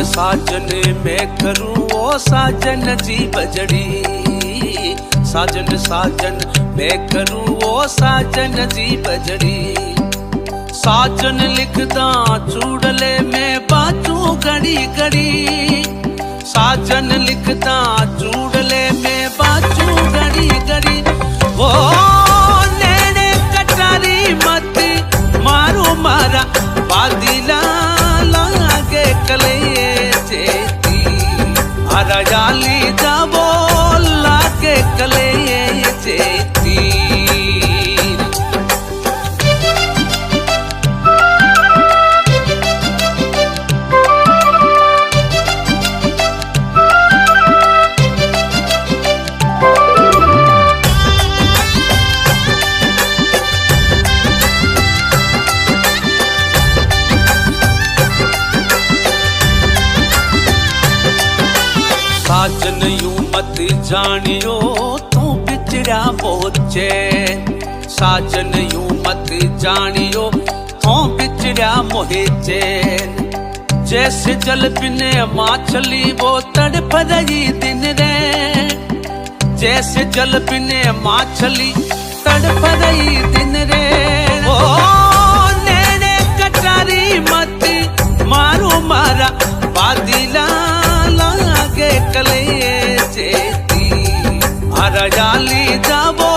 साजन मैं करूं ओ साजन जी बजड़ी। साजन साजन मैं करूं ओ साजन जी बजड़ी। साजन लिखदा चूड़ले में बाजू घड़ी घड़ी। साजन लिखदा चूड़ले में बाजू घड़ी घड़ी। ओ नैने कटारी मत मारू मारा बादिला लागे कलये चेती। हरा जाली जाबो लागे कलये चेती। साजन यूं मत जानियो तू बिछड़ा मोचे। साजन यूं मत जानियो तू बिछड़ा मोहे। जैसे जल बिने माछली वो तड़प रही दिन रे। जैसे जल बिने माछली तड़प रही दिन रे। ओ नैने कटारी मत मारू मारा बादिला लागे कलये चेती। हरा जाली जाबो